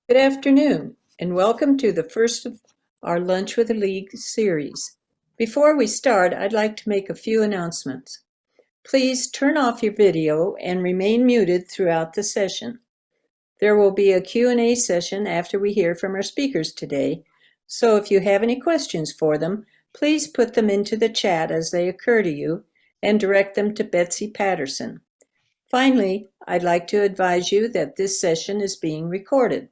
Good afternoon, and welcome to the first of our Lunch with the League series. Before we start, I'd like to make a few announcements. Please turn off your video and remain muted throughout the session. There will be a Q&A session after we hear from our speakers today, so if you have any questions for them, please put them into the chat as they occur to you and direct them to Betsy Patterson. Finally, I'd like to advise you that this session is being recorded,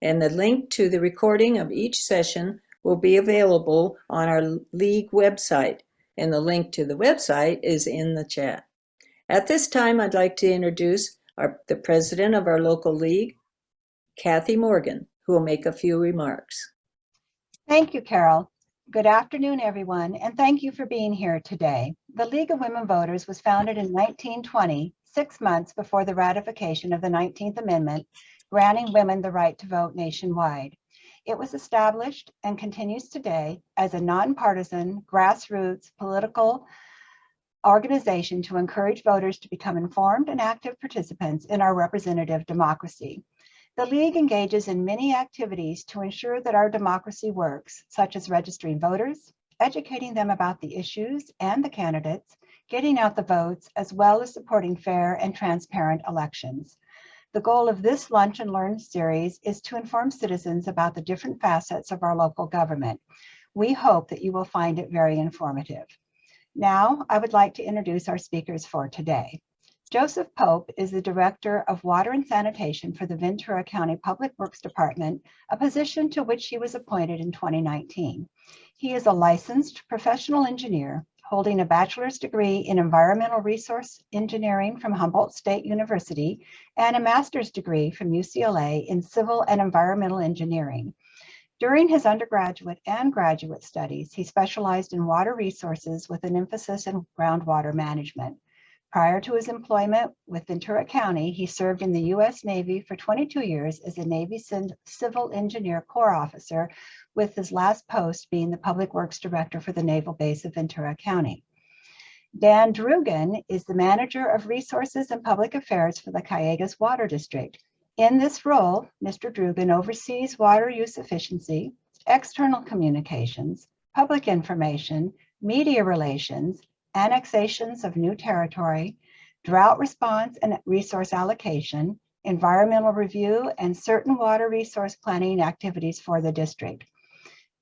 and the link to the recording of each session will be available on our League website, and the link to the website is in the chat. At this time, I'd like to introduce the president of our local league, Kathy Morgan, who will make a few remarks. Thank you, Carol. Good afternoon, everyone, and thank you for being here today. The League of Women Voters was founded in 1920, 6 months before the ratification of the 19th Amendment, granting women the right to vote nationwide. It was established and continues today as a nonpartisan, grassroots political organization to encourage voters to become informed and active participants in our representative democracy. The League engages in many activities to ensure that our democracy works, such as registering voters, educating them about the issues and the candidates, getting out the votes, as well as supporting fair and transparent elections. The goal of this Lunch and Learn series is to inform citizens about the different facets of our local government. We hope that you will find it very informative. Now, I would like to introduce our speakers for today. Joseph Pope is the Director of Water and Sanitation for the Ventura County Public Works Department, a position to which he was appointed in 2019. He is a licensed professional engineer holding a bachelor's degree in environmental resource engineering from Humboldt State University and a master's degree from UCLA in civil and environmental engineering. During his undergraduate and graduate studies, he specialized in water resources with an emphasis in groundwater management. Prior to his employment with Ventura County, he served in the U.S. Navy for 22 years as a Navy Civil Engineer Corps officer, with his last post being the Public Works Director for the Naval Base of Ventura County. Dan Drugan is the Manager of Resources and Public Affairs for the Calleguas Water District. In this role, Mr. Drugan oversees water use efficiency, external communications, public information, media relations, annexations of new territory, drought response and resource allocation, environmental review, and certain water resource planning activities for the district.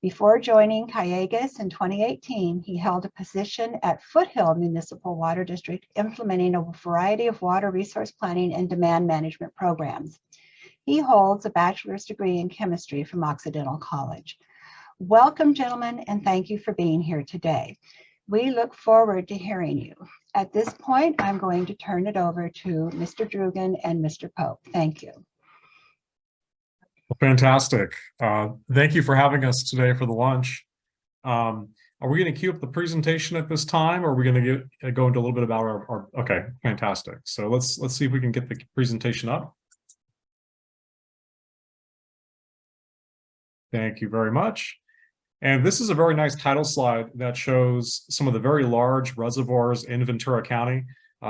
Before joining Calleguas in 2018, he held a position at Foothill Municipal Water District, implementing a variety of water resource planning and demand management programs. He holds a bachelor's degree in chemistry from Occidental College. Welcome, gentlemen, and thank you for being here today. We look forward to hearing you. At this point, I'm going to turn it over to Mr. Drugan and Mr. Pope. Thank you. Well, fantastic. Thank you for having us today for the lunch. Are we going to queue up the presentation at this time, or are we going to go into a little bit about our okay, fantastic. So let's see if we can get the presentation up. Thank you very much. And this is a very nice title slide that shows some of the very large reservoirs in Ventura County.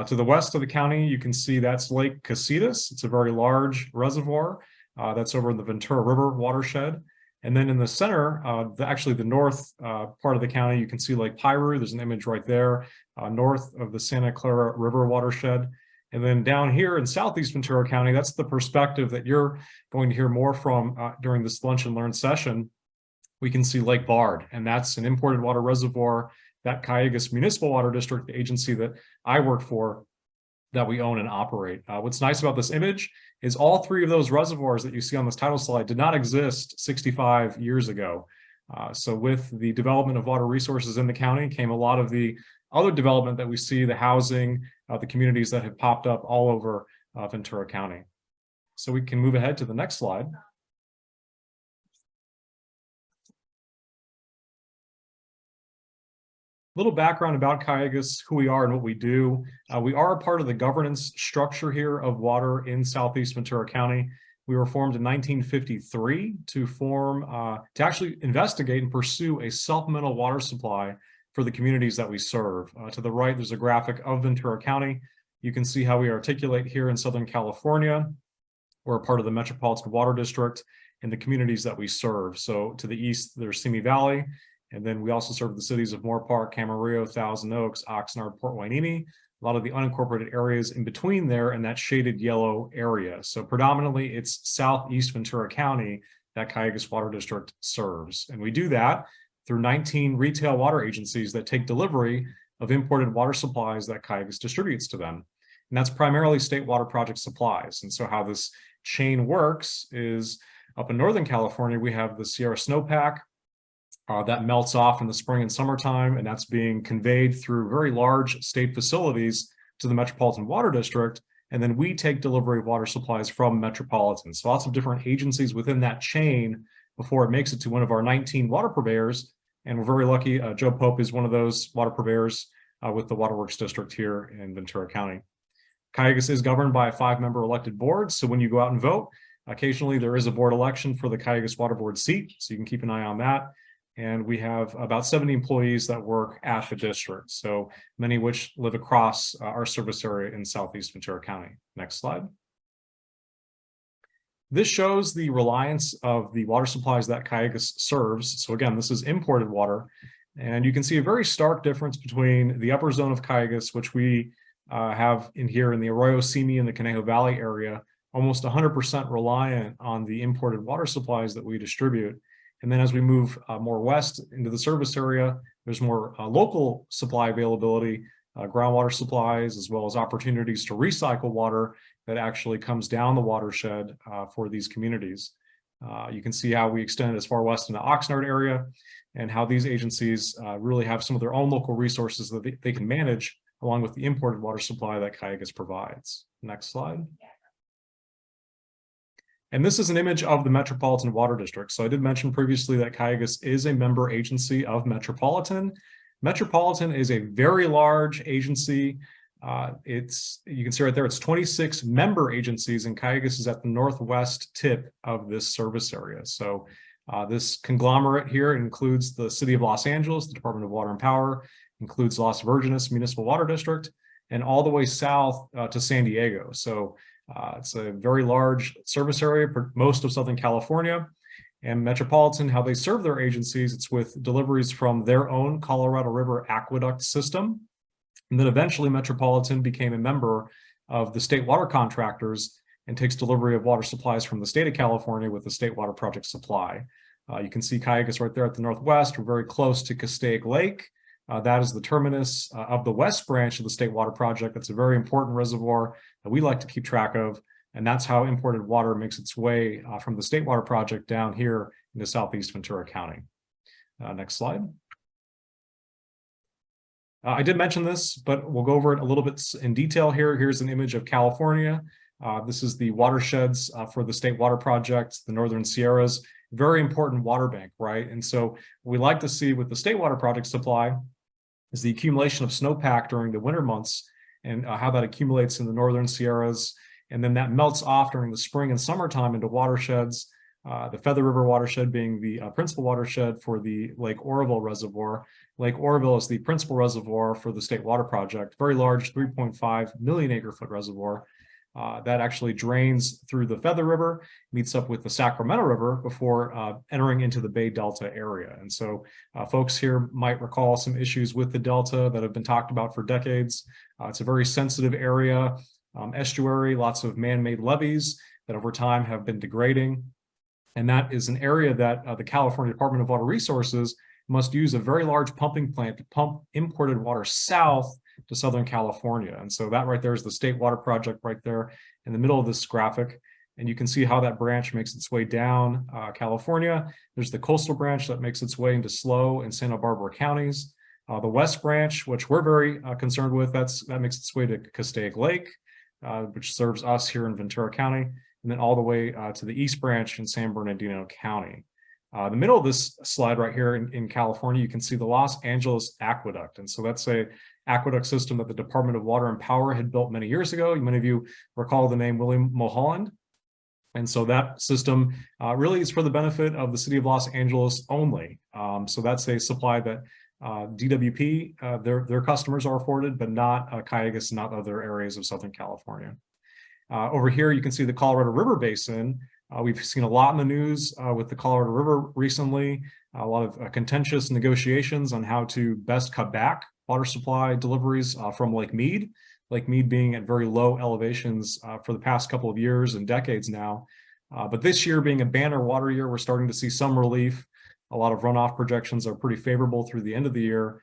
To the west of the county, you can see that's Lake Casitas. It's a very large reservoir that's over in the Ventura River watershed. And then in the center, actually the north part of the county, you can see Lake Piru. There's an image right there, north of the Santa Clara River watershed. And then down here in southeast Ventura County, that's the perspective that you're going to hear more from during this Lunch and Learn session. We can see Lake Bard, and that's an imported water reservoir that Calleguas Municipal Water District, the agency that I work for, that we own and operate. What's nice about this image is all three of those reservoirs that you see on this title slide did not exist 65 years ago. So with the development of water resources in the county came a lot of the other development that we see, the housing, the communities that have popped up all over Ventura County. So we can move ahead to the next slide. Little background about Calleguas, who we are and what we do. We are a part of the governance structure here of water in southeast Ventura County. We were formed in 1953 to actually investigate and pursue a supplemental water supply for the communities that we serve. To the right, there's a graphic of Ventura County. You can see how we articulate here in Southern California. We're a part of the Metropolitan Water District. in the communities that we serve. So to the east, there's Simi Valley, and then we also serve the cities of Moore Park, Camarillo, Thousand Oaks, Oxnard, Port Hueneme, a lot of the unincorporated areas in between there and that shaded yellow area. So predominantly it's southeast Ventura County that Calleguas Water District serves. And we do that through 19 retail water agencies that take delivery of imported water supplies that Calleguas distributes to them. And that's primarily state water project supplies. And so how this chain works is up in Northern California, we have the Sierra snowpack that melts off in the spring and summertime, and that's being conveyed through very large state facilities to the Metropolitan Water District. And then we take delivery of water supplies from Metropolitan. So lots of different agencies within that chain before it makes it to one of our 19 water purveyors. And we're very lucky, Joe Pope is one of those water purveyors with the Waterworks District here in Ventura County. Calleguas is governed by a 5-member elected board. So when you go out and vote, occasionally there is a board election for the Calleguas Water Board seat. So you can keep an eye on that. And we have about 70 employees that work at the district. So many of which live across our service area in Southeast Ventura County. Next slide. This shows the reliance of the water supplies that Calleguas serves. So again, this is imported water. And you can see a very stark difference between the upper zone of Calleguas, which we have in here in the Arroyo Simi and the Conejo Valley area, almost 100% reliant on the imported water supplies that we distribute. And then as we move more west into the service area, there's more local supply availability, groundwater supplies, as well as opportunities to recycle water that actually comes down the watershed for these communities. You can see how we extend as far west in the Oxnard area and how these agencies really have some of their own local resources that they can manage along with the imported water supply that Calleguas provides. Next slide. And this is an image of the Metropolitan Water District. So I did mention previously that Calleguas is a member agency of Metropolitan. Metropolitan is a very large agency. You can see right there, it's 26 member agencies, and Calleguas is at the northwest tip of this service area. So this conglomerate here includes the City of Los Angeles, the Department of Water and Power, includes Las Virgenes Municipal Water District, and all the way south to San Diego. So it's a very large service area for most of Southern California. And Metropolitan, how they serve their agencies, it's with deliveries from their own Colorado River aqueduct system. And then eventually Metropolitan became a member of the state water contractors and takes delivery of water supplies from the state of California with the state water project supply. You can see Calleguas right there at the northwest. We're very close to Castaic Lake. That is the terminus of the west branch of the state water project. That's a very important reservoir that we like to keep track of. And that's how imported water makes its way from the state water project down here into Southeast Ventura County. Next slide. I did mention this, but we'll go over it a little bit in detail here. Here's an image of California. This is the watersheds for the state water project, the Northern Sierras. Very important water bank, right? And so what we like to see with the state water project supply is the accumulation of snowpack during the winter months and how that accumulates in the Northern Sierras. And then that melts off during the spring and summertime into watersheds, the Feather River watershed being the principal watershed for the Lake Oroville reservoir. Lake Oroville is the principal reservoir for the state water project, very large 3.5 million acre foot reservoir that actually drains through the Feather River, meets up with the Sacramento River before entering into the Bay Delta area. And so folks here might recall some issues with the Delta that have been talked about for decades. It's a very sensitive area. Estuary, lots of man-made levees that over time have been degrading. And that is an area that the California Department of Water Resources must use a very large pumping plant to pump imported water south to Southern California. And so that right there is the state water project right there in the middle of this graphic. And you can see how that branch makes its way down California. There's the coastal branch that makes its way into SLO and Santa Barbara counties. The west branch, which we're very concerned with, that makes its way to Castaic Lake, which serves us here in Ventura County, and then all the way to the east branch in San Bernardino County. The middle of this slide right here in California, you can see the Los Angeles Aqueduct. And so that's a aqueduct system that the Department of Water and Power had built many years ago. Many of you recall the name William Mulholland. And so that system really is for the benefit of the city of Los Angeles only. So that's a supply that DWP, their customers are afforded, but not Calleguas, not other areas of Southern California. Over here, you can see the Colorado River Basin, We've seen a lot in the news with the Colorado River recently, a lot of contentious negotiations on how to best cut back water supply deliveries from Lake Mead being at very low elevations for the past couple of years and decades now. But this year being a banner water year, we're starting to see some relief. A lot of runoff projections are pretty favorable through the end of the year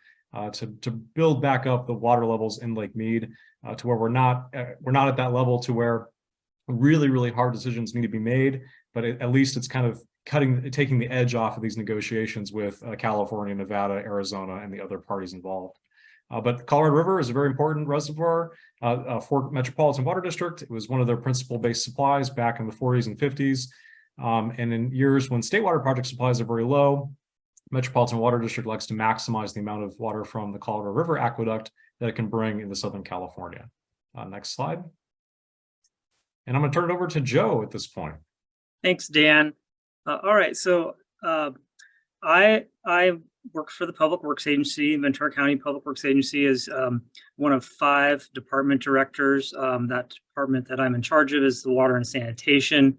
to build back up the water levels in Lake Mead to where we're not at that level to where really hard decisions need to be made, but at least it's kind of taking the edge off of these negotiations with California, Nevada, Arizona, and the other parties involved. But the Colorado River is a very important reservoir for Metropolitan Water District. It was one of their principal base supplies back in the 40s and 50s. And in years when state water project supplies are very low, Metropolitan Water District likes to maximize the amount of water from the Colorado River aqueduct that it can bring into Southern California. Next slide. And I'm going to turn it over to Joe at this point. Thanks, Dan. All right, so I work for the Public Works Agency. Ventura County Public Works Agency is one of 5 department directors. That department that I'm in charge of is the Water and Sanitation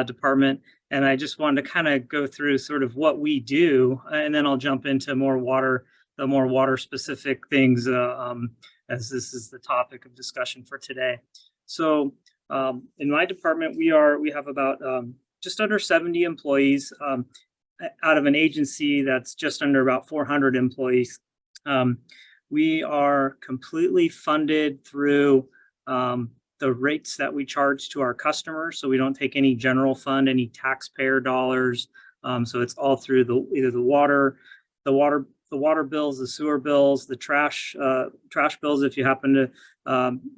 department. And I just wanted to kind of go through sort of what we do, and then I'll jump into the more water specific things as this is the topic of discussion for today. So in my department, we have about just under 70 employees out of an agency that's just under about 400 employees. We are completely funded through the rates that we charge to our customers. So we don't take any general fund, any taxpayer dollars. So it's all through either the water bills, the sewer bills, the trash bills. If you happen to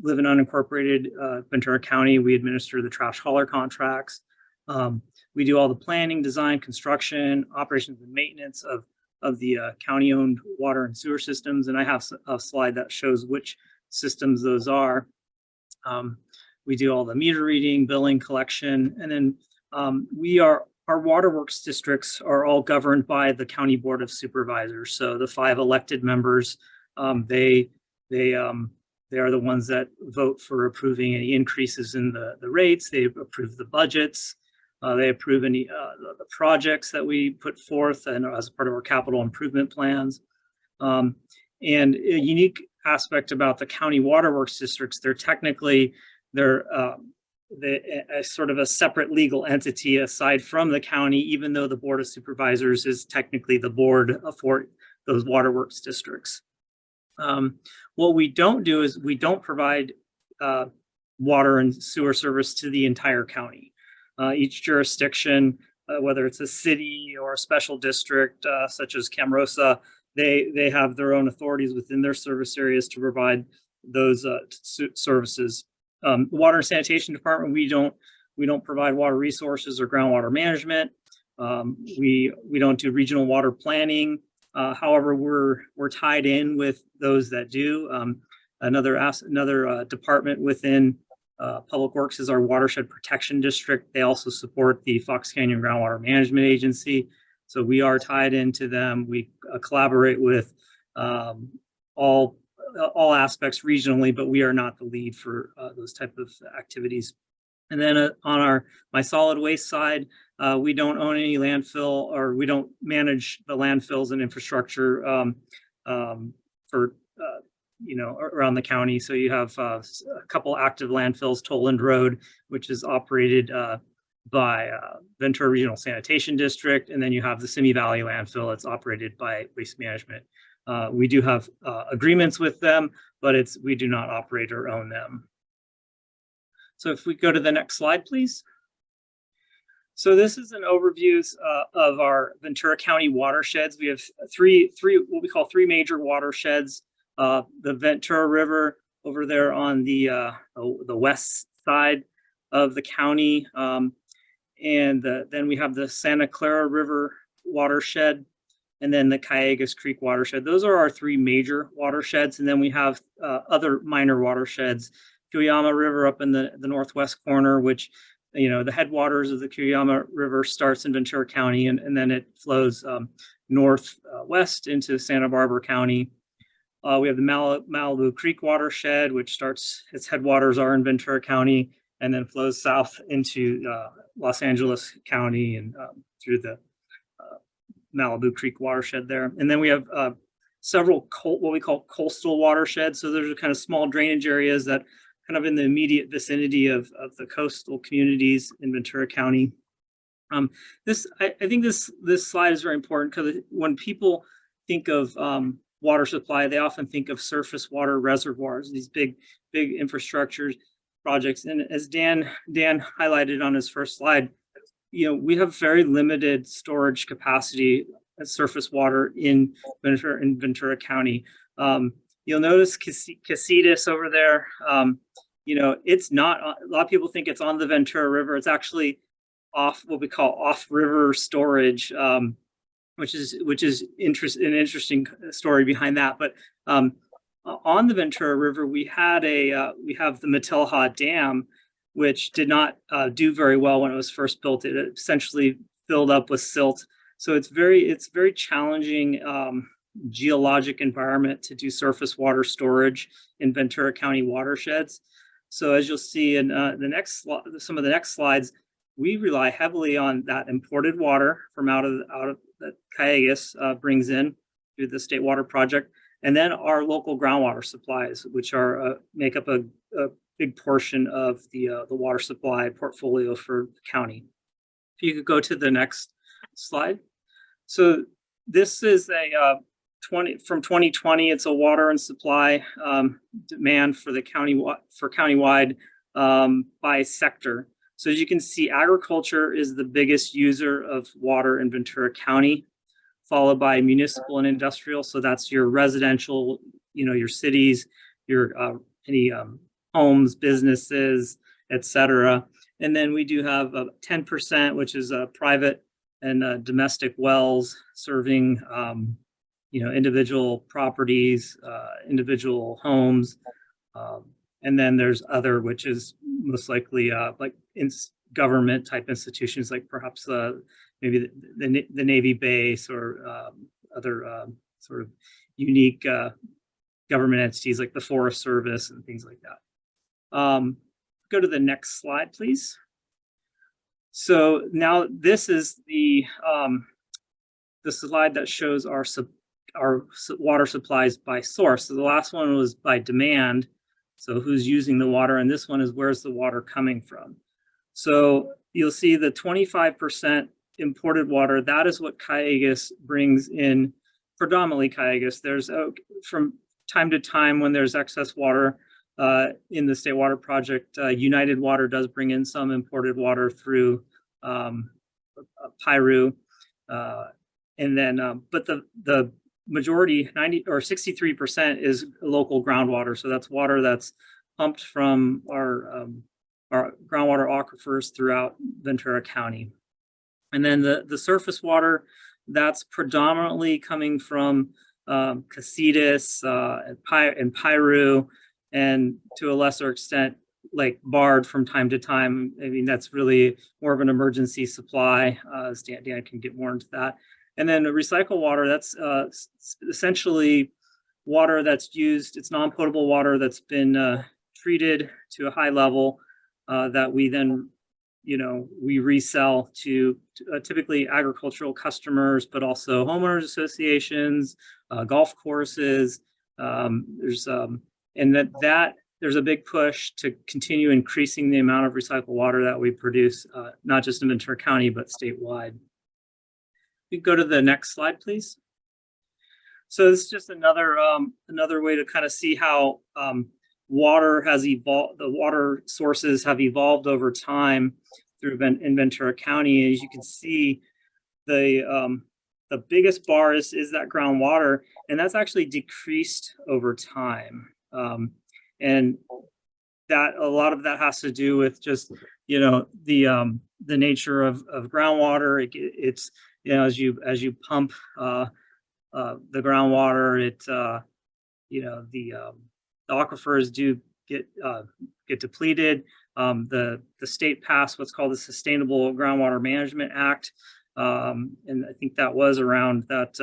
live in unincorporated Ventura County, we administer the trash hauler contracts. We do all the planning, design, construction, operations, and maintenance of the county-owned water and sewer systems. And I have a slide that shows which systems those are. We do all the meter reading, billing, collection, and then our waterworks districts are all governed by the County Board of Supervisors. So the 5 elected members, they are the ones that vote for approving any increases in the rates. They approve the budgets. They approve any the projects that we put forth and as part of our capital improvement plans. And a unique aspect about the county waterworks districts, they're sort of a separate legal entity aside from the county, even though the Board of Supervisors is technically the board for those waterworks districts. What we don't do is we don't provide water and sewer service to the entire county. Each jurisdiction, whether it's a city or a special district such as Camarosa, they have their own authorities within their service areas to provide those services. The Water and Sanitation Department, we don't provide water resources or groundwater management. We don't do regional water planning. However, we're tied in with those that do. Another department within Public Works is our Watershed Protection District. They also support the Fox Canyon Groundwater Management Agency. So we are tied into them. We collaborate with all aspects regionally, but we are not the lead for those type of activities. And then on my solid waste side, we don't own any landfill, or we don't manage the landfills and infrastructure for around the county. So you have a couple active landfills, Toland Road, which is operated by Ventura Regional Sanitation District, and then you have the Simi Valley landfill. It's operated by Waste Management. We do have agreements with them, but we do not operate or own them. So if we go to the next slide, please. So this is an overview of our Ventura County watersheds. We have three what we call 3 major watersheds. The Ventura River over there on the west side of the county, and then we have the Santa Clara River watershed, and then the Calleguas Creek watershed. Those are our 3 major watersheds, and then we have other minor watersheds. Cuyama River up in the northwest corner, which, the headwaters of the Cuyama River starts in Ventura County, and then it flows northwest into Santa Barbara County. We have the Malibu Creek watershed, which its headwaters are in Ventura County, and then flows south into Los Angeles County and through the Malibu Creek watershed there. And then we have several what we call coastal watersheds. So there's kind of small drainage areas that kind of in the immediate vicinity of the coastal communities in Ventura County. I think this slide is very important because when people think of water supply, they often think of surface water reservoirs, these big infrastructure projects. And as Dan highlighted on his first slide, we have very limited storage capacity of surface water in Ventura County. You'll notice Casitas over there. It's not, a lot of people think it's on the Ventura River. It's actually off what we call off-river storage, which is an interesting story behind that. But on the Ventura River, we have the Matilha Dam, which did not do very well when it was first built. It essentially filled up with silt. So it's very challenging geologic environment to do surface water storage in Ventura County watersheds. So as you'll see in some of the next slides, we rely heavily on that imported water from out of that Calleguas brings in through the State Water Project, and then our local groundwater supplies, which make up a big portion of the water supply portfolio for the county. If you could go to the next slide. So this is from 2020. It's a water and supply demand for the countywide by sector. So as you can see, agriculture is the biggest user of water in Ventura County, followed by municipal and industrial. So that's your residential, your cities, your any homes, businesses, etc. And then we do have 10%, which is private and domestic wells serving, individual properties, individual homes. And then there's other, which is most likely like government type institutions, like perhaps maybe the Navy base or other sort of unique government entities like the Forest Service and things like that. Go to the next slide, please. So now this is the slide that shows our water supplies by source. So the last one was by demand. So who's using the water? And this one is where's the water coming from? So you'll see the 25% imported water. That is what Calleguas brings in, predominantly Calleguas. There's from time to time when there's excess water in the State Water Project, United Water does bring in some imported water through Piru. And then, but the majority, 90 or 63% is local groundwater. So that's water that's pumped from our groundwater aquifers throughout Ventura County. And then the surface water, that's predominantly coming from Casitas and Piru, and to a lesser extent, like Bard from time to time. I mean, that's really more of an emergency supply. Dan can get more into that. And then recycled water, that's essentially water that's used. It's non-potable water that's been treated to a high level that we then, we resell to typically agricultural customers, but also homeowners associations, golf courses. There's a big push to continue increasing the amount of recycled water that we produce, not just in Ventura County, but statewide. You go to the next slide, please. So this is just another way to kind of see how water has evolved. The water sources have evolved over time in Ventura County. As you can see, the biggest bar is that groundwater, and that's actually decreased over time. And that a lot of that has to do with just the nature of groundwater. It's as you pump the groundwater, the aquifers do get depleted. The state passed what's called the Sustainable Groundwater Management Act, and I think that was around that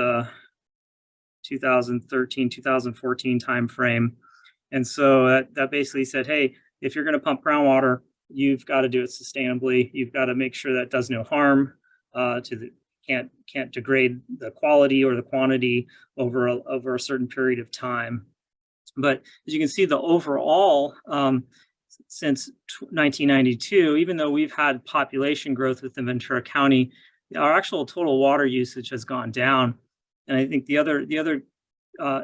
2013, 2014 timeframe. And so that basically said, hey, if you're going to pump groundwater, you've got to do it sustainably. You've got to make sure that it does no harm to the can't degrade the quality or the quantity over a certain period of time. But as you can see, the overall since 1992, even though we've had population growth within Ventura County, our actual total water usage has gone down. And I think the other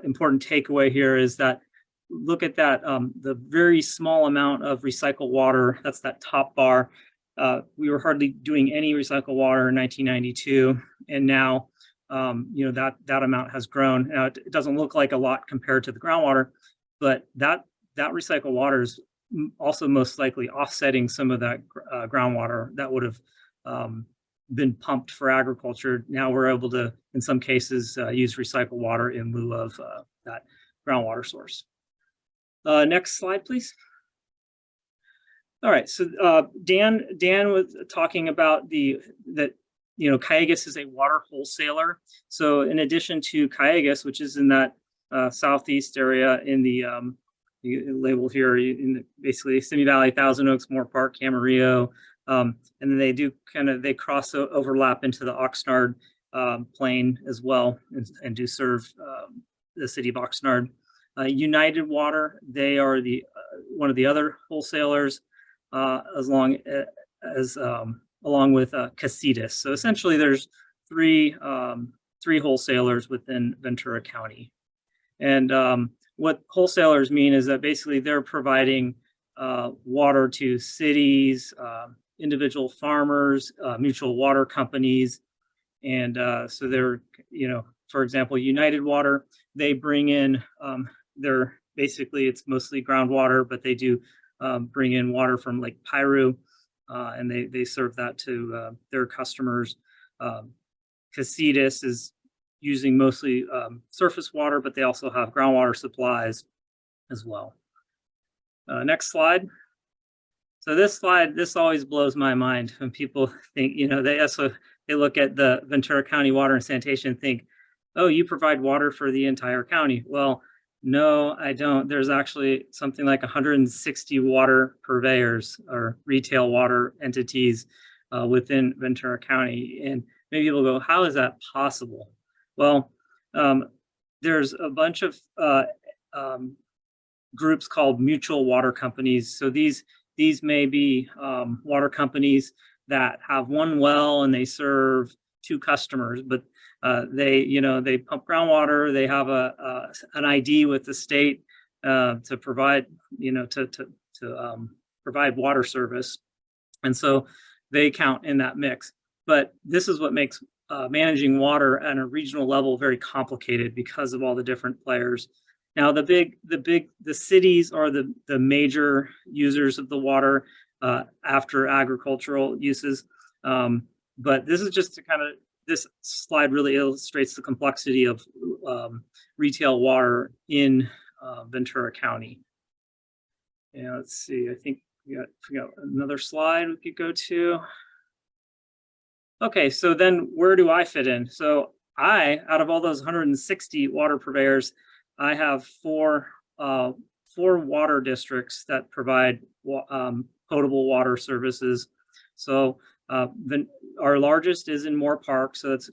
important takeaway here is that look at that, the very small amount of recycled water, that's that top bar. We were hardly doing any recycled water in 1992, and now that amount has grown. Now it doesn't look like a lot compared to the groundwater, but that recycled water is also most likely offsetting some of that groundwater that would have been pumped for agriculture. Now we're able to, in some cases, use recycled water in lieu of that groundwater source. Next slide, please. All right, so Dan was talking about that Calleguas is a water wholesaler. So in addition to Calleguas, which is in that southeast area in the label here in basically Simi Valley, Thousand Oaks, Moore Park, Camarillo, and then they cross overlap into the Oxnard plain as well, and do serve the city of Oxnard. United Water, they are one of the other wholesalers, along with Calleguas. So essentially, there's three wholesalers within Ventura County, and what wholesalers mean is that basically they're providing water to cities, individual farmers, mutual water companies, and so they're, for example, United Water, they bring in it's mostly groundwater, but they do bring in water from Lake Piru, and they serve that to their customers. Calleguas is using mostly surface water, but they also have groundwater supplies as well. Next slide. So this always blows my mind when people think, they look at the Ventura County Water and Sanitation and think, oh, you provide water for the entire county. Well, no, I don't. There's actually something like 160 water purveyors or retail water entities within Ventura County. And maybe people go, how is that possible? Well, there's a bunch of groups called mutual water companies. So these may be water companies that have one well and they serve two customers, but they pump groundwater. They have an ID with the state to provide provide water service, and so they count in that mix. But this is what makes managing water at a regional level very complicated because of all the different players. Now, the cities are the major users of the water after agricultural uses. But this is just this slide really illustrates the complexity of retail water in Ventura County. And let's see, I think we got another slide we could go to. Okay, so then where do I fit in? So out of all those 160 water purveyors, I have four water districts that provide potable water services. So our largest is in Moore Park, so that's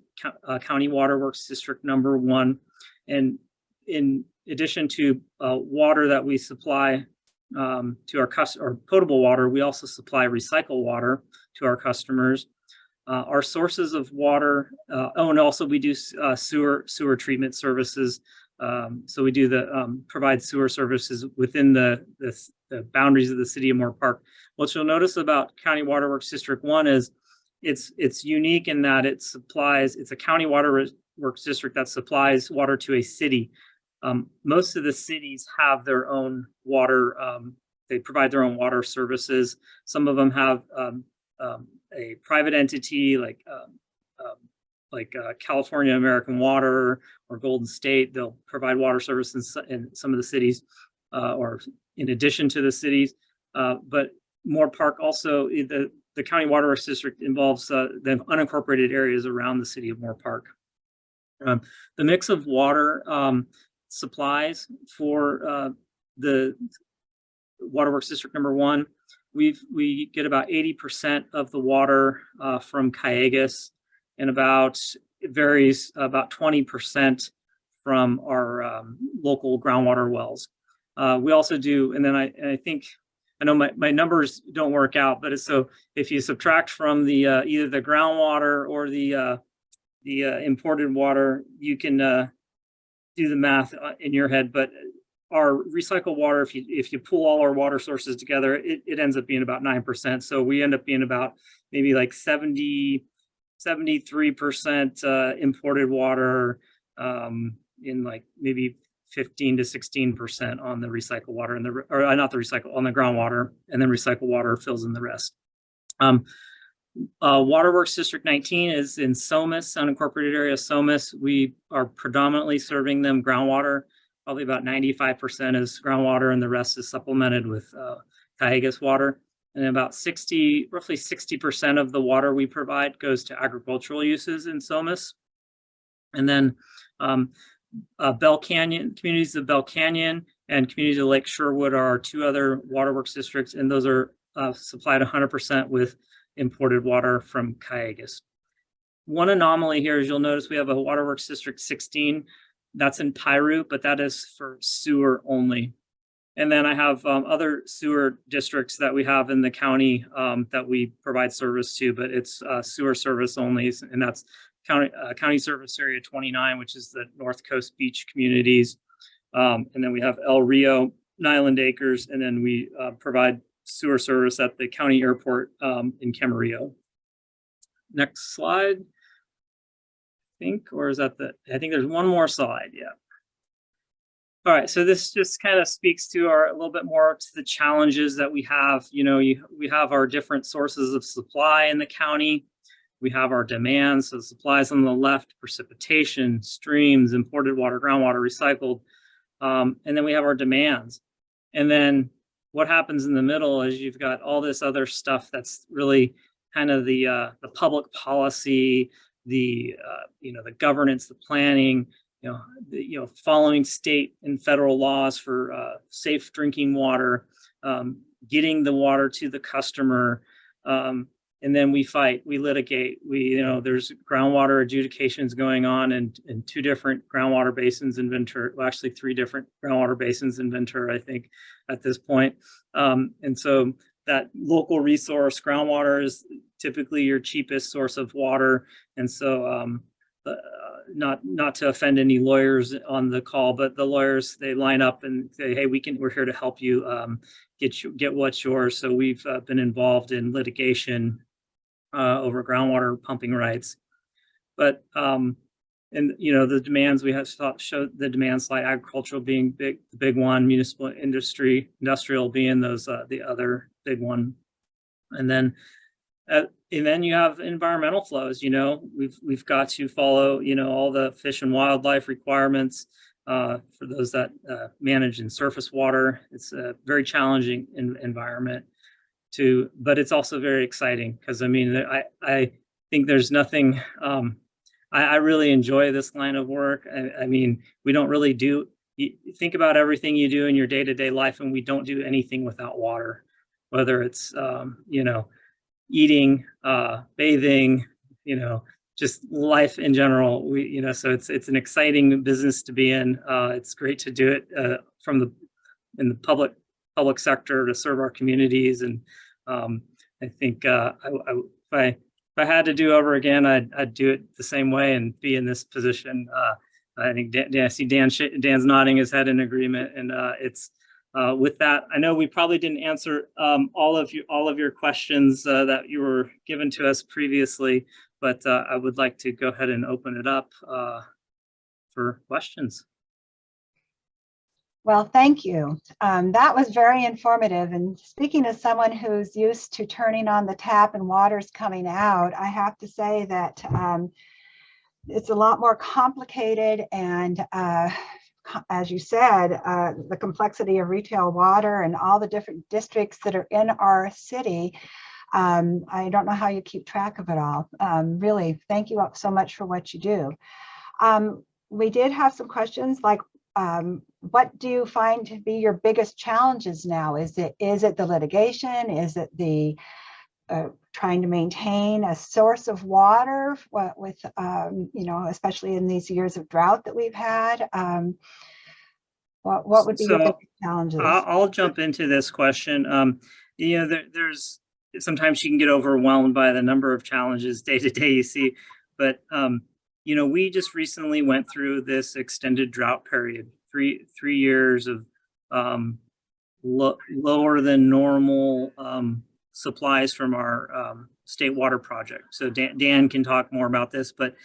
County Waterworks District number 1. And in addition to water that we supply to our customers, or potable water, we also supply recycled water to our customers. Our sources of water, and also we do sewer treatment services. So we do provide sewer services within the boundaries of the city of Moore Park. What you'll notice about County Waterworks District 1 is it's unique in that it's a county waterworks district that supplies water to a city. Most of the cities have their own water. They provide their own water services. Some of them have a private entity like California American Water or Golden State. They'll provide water services in some of the cities, or in addition to the cities. But Moore Park also, the County Waterworks District involves the unincorporated areas around the city of Moore Park. The mix of water supplies for the Waterworks District number 1. We get about 80% of the water from Calleguas, and it varies about 20% from our local groundwater wells. We also do, and then I think, I know my numbers don't work out, but so if you subtract from the either the groundwater or the imported water, you can do the math in your head. But our recycled water, if you pull all our water sources together, it ends up being about 9%. So we end up being about maybe like 73% imported water, in like maybe 15 to 16% on the recycled water, and not the recycle, on the groundwater, and then recycled water fills in the rest. Waterworks District 19 is in Somas, unincorporated area of Somas. We are predominantly serving them groundwater. Probably about 95% is groundwater, and the rest is supplemented with Calleguas water. And about roughly 60% of the water we provide goes to agricultural uses in Somas. And then Bell Canyon, communities of Bell Canyon and communities of Lake Sherwood are our 2 other waterworks districts, and those are supplied 100% with imported water from Calleguas. One anomaly here is you'll notice we have a Waterworks District 16. That's in Piru, but that is for sewer only. And then I have other sewer districts that we have in the county that we provide service to, but it's sewer service only, and that's County Service Area 29, which is the North Coast Beach communities. And then we have El Rio, Nyland Acres, and then we provide sewer service at the county airport in Camarillo. Next slide. I think there's one more slide. Yeah. All right, so this just kind of speaks to a little bit more to the challenges that we have. We have our different sources of supply in the county. We have our demands, so the supplies on the left, precipitation, streams, imported water, groundwater, recycled. And then we have our demands. And then what happens in the middle is you've got all this other stuff that's really kind of the public policy, the governance, the planning, following state and federal laws for safe drinking water, getting the water to the customer, and then we fight, we litigate. There's groundwater adjudications going on in 2 different groundwater basins in Ventura. Well, actually 3 different groundwater basins in Ventura, I think, at this point. And so that local resource, groundwater, is typically your cheapest source of water. And so not to offend any lawyers on the call, but the lawyers, they line up and say, hey, we're here to help you get what's yours. So we've been involved in litigation over groundwater pumping rights. But the demands we have showed the demand slide, agricultural being the big one, municipal industrial being the other big one. And then you have environmental flows. We've got to follow all the fish and wildlife requirements for those that manage in surface water. It's a very challenging environment but it's also very exciting, because I think there's nothing. I really enjoy this line of work. We don't really think about everything you do in your day-to-day life, and we don't do anything without water, whether it's eating, bathing, just life in general. So it's an exciting business to be in. It's great to do it in the public sector to serve our communities. And I think if I had to do over again, I'd do it the same way and be in this position. I think I see Dan's nodding his head in agreement, and it's with that. I know we probably didn't answer all of your questions that you were given to us previously, but I would like to go ahead and open it up for questions. Well, thank you. That was very informative. And speaking as someone who's used to turning on the tap and water's coming out, I have to say that it's a lot more complicated. And as you said, the complexity of retail water and all the different districts that are in our city, I don't know how you keep track of it all. Really, thank you so much for what you do. We did have some questions like, what do you find to be your biggest challenges now? Is it the litigation? Is it the trying to maintain a source of water with, especially in these years of drought that we've had? What would be your biggest challenges? I'll jump into this question. There's sometimes you can get overwhelmed by the number of challenges day to day you see, but we just recently went through this extended drought period, three years of lower than normal supplies from our state water project. So Dan can talk more about this, but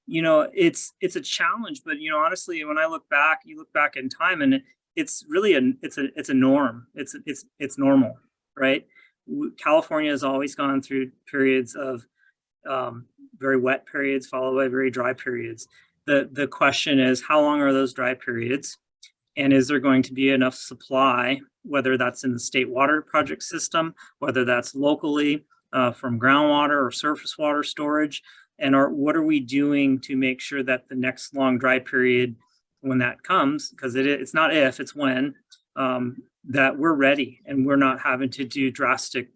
it's a challenge. But honestly, when I look back, you look back in time, and it's really it's a norm. It's normal, right? California has always gone through periods of very wet periods followed by very dry periods. The question is, how long are those dry periods? And is there going to be enough supply, whether that's in the state water project system, whether that's locally from groundwater or surface water storage? And what are we doing to make sure that the next long dry period, when that comes, because it's not if, it's when, that we're ready and we're not having to do drastic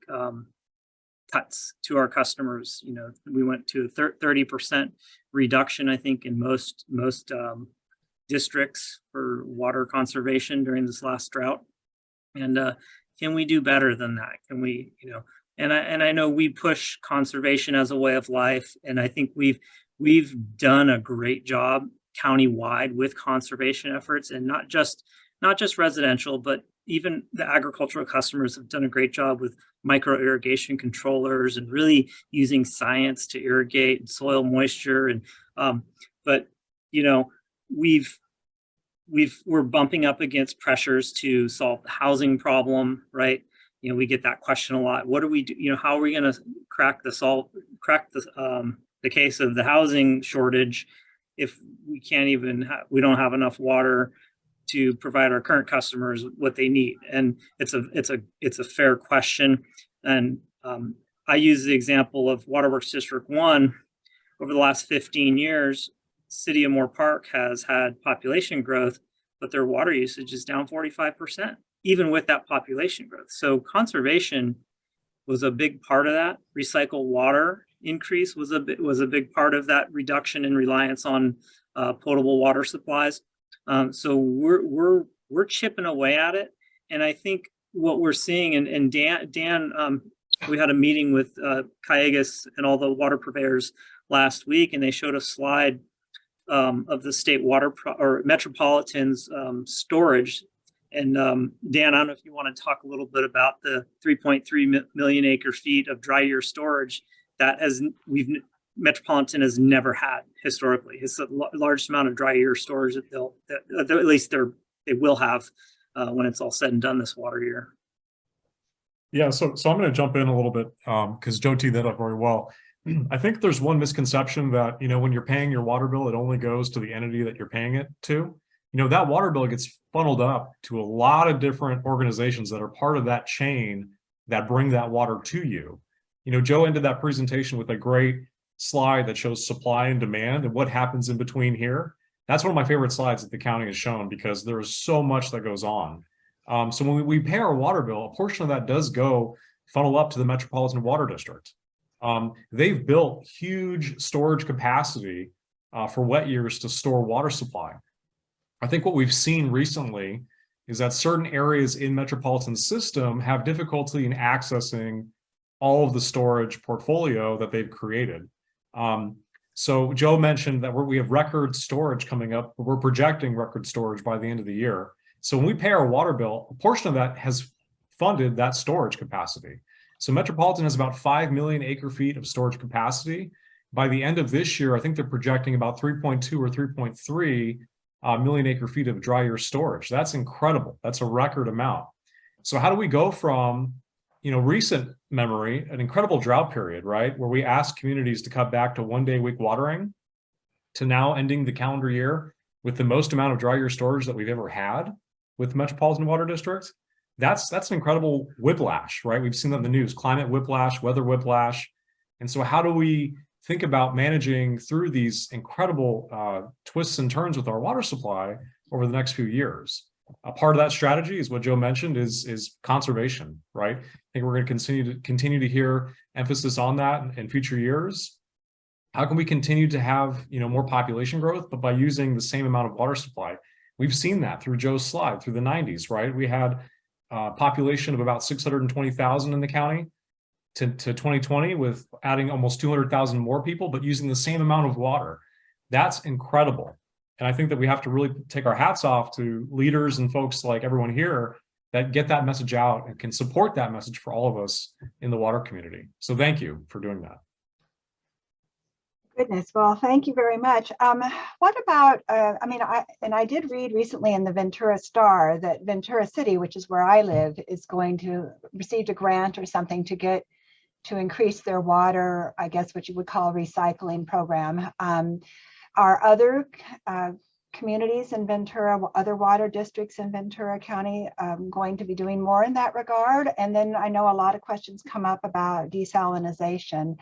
cuts to our customers. We went to a 30% reduction, I think, in most districts for water conservation during this last drought. And can we do better than that? Can we, and I know we push conservation as a way of life, and I think we've done a great job countywide with conservation efforts, and not just residential, but even the agricultural customers have done a great job with micro irrigation controllers and really using science to irrigate soil moisture. And but we're bumping up against pressures to solve the housing problem, right? We get that question a lot. What do we do? How are we going to crack the case of the housing shortage if we can't even we don't have enough water to provide our current customers what they need? And it's a fair question. And I use the example of Waterworks District 1. Over the last 15 years, City of Moore Park has had population growth, but their water usage is down 45%, even with that population growth. So conservation was a big part of that. Recycled water increase was a big part of that reduction in reliance on potable water supplies. So we're chipping away at it. And I think what we're seeing, and Dan, we had a meeting with Calleguas and all the water purveyors last week, and they showed a slide of the state water or Metropolitan's storage. And Dan, I don't know if you want to talk a little bit about the 3.3 million acre feet of dry year storage that Metropolitan has never had historically. It's the largest amount of dry year storage that at least they will have when it's all said and done this water year. Yeah, so I'm going to jump in a little bit because Joe teed that up very well. I think there's one misconception that, when you're paying your water bill, it only goes to the entity that you're paying it to. That water bill gets funneled up to a lot of different organizations that are part of that chain that bring that water to you. Joe ended that presentation with a great slide that shows supply and demand and what happens in between here. That's one of my favorite slides that the county has shown because there is so much that goes on. So when we pay our water bill, a portion of that does go funnel up to the Metropolitan Water District. They've built huge storage capacity for wet years to store water supply. I think what we've seen recently is that certain areas in Metropolitan's system have difficulty in accessing all of the storage portfolio that they've created. So Joe mentioned that we have record storage coming up. We're projecting record storage by the end of the year. So when we pay our water bill, a portion of that has funded that storage capacity. So Metropolitan has about 5 million acre feet of storage capacity. By the end of this year, I think they're projecting about 3.2 or 3.3 million acre feet of dry year storage. That's incredible. That's a record amount. So how do we go from, recent memory, an incredible drought period, right, where we asked communities to cut back to 1 day a week watering, to now ending the calendar year with the most amount of dry year storage that we've ever had with Metropolitan Water District? That's an incredible whiplash, right? We've seen that in the news, climate whiplash, weather whiplash. And so how do we think about managing through these incredible twists and turns with our water supply over the next few years. A part of that strategy is what Joe mentioned is conservation, right? I think we're going to continue to hear emphasis on that in future years. How can we continue to have, more population growth, but by using the same amount of water supply? We've seen that through Joe's slide through the 90s, right? We had a population of about 620,000 in the county to 2020, with adding almost 200,000 more people, but using the same amount of water. That's incredible. And I think that we have to really take our hats off to leaders and folks like everyone here that get that message out and can support that message for all of us in the water community. So thank you for doing that. Goodness, well, thank you very much. What about, I did read recently in the Ventura Star that Ventura City, which is where I live, is going to receive a grant or something to increase their water, I guess what you would call recycling program. Are other communities in Ventura, other water districts in Ventura County going to be doing more in that regard? And then I know a lot of questions come up about desalination,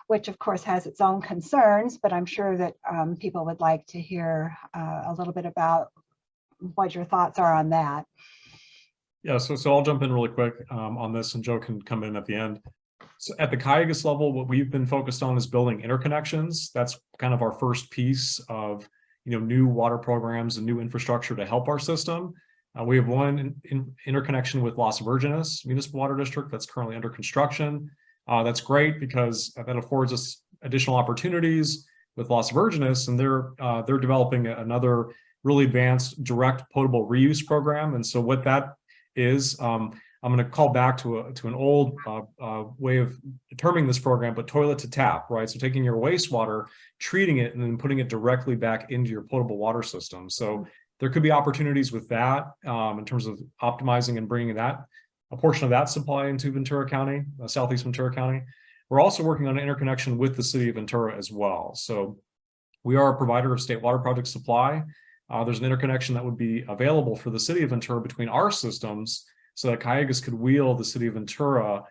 which of course has its own concerns, but I'm sure that people would like to hear a little bit about what your thoughts are on that. Yeah, so I'll jump in really quick on this, and Joe can come in at the end. So at the Calleguas level, what we've been focused on is building interconnections. That's kind of our first piece of new water programs and new infrastructure to help our system. We have one interconnection with Las Virgenes Municipal Water District that's currently under construction. That's great because that affords us additional opportunities with Las Virgenes, and they're developing another really advanced direct potable reuse program. And so what that is, I'm going to call back to an old way of determining this program, but toilet to tap, right? So taking your wastewater, treating it, and then putting it directly back into your potable water system. So there could be opportunities with that in terms of optimizing and bringing a portion of that supply into Ventura County, Southeast Ventura County. We're also working on an interconnection with the city of Ventura as well. So we are a provider of state water project supply. There's an interconnection that would be available for the city of Ventura between our systems, so that Calleguas could wheel the city of Ventura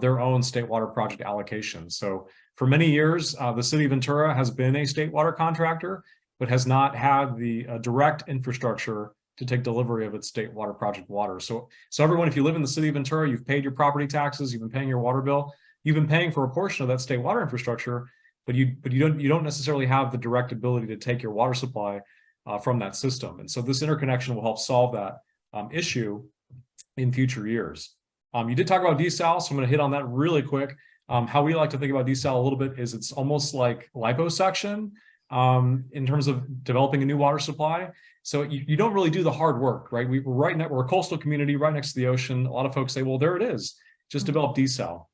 their own state water project allocation. So for many years, the city of Ventura has been a state water contractor, but has not had the direct infrastructure to take delivery of its state water project water. So everyone, if you live in the city of Ventura, you've paid your property taxes, you've been paying your water bill, you've been paying for a portion of that state water infrastructure, but you don't necessarily have the direct ability to take your water supply from that system. And so this interconnection will help solve that issue in future years. You did talk about desal, so I'm going to hit on that really quick. How we like to think about desal a little bit is it's almost like liposuction in terms of developing a new water supply. So you don't really do the hard work, right? We're a coastal community right next to the ocean. A lot of folks say, well, there it is, just develop desal.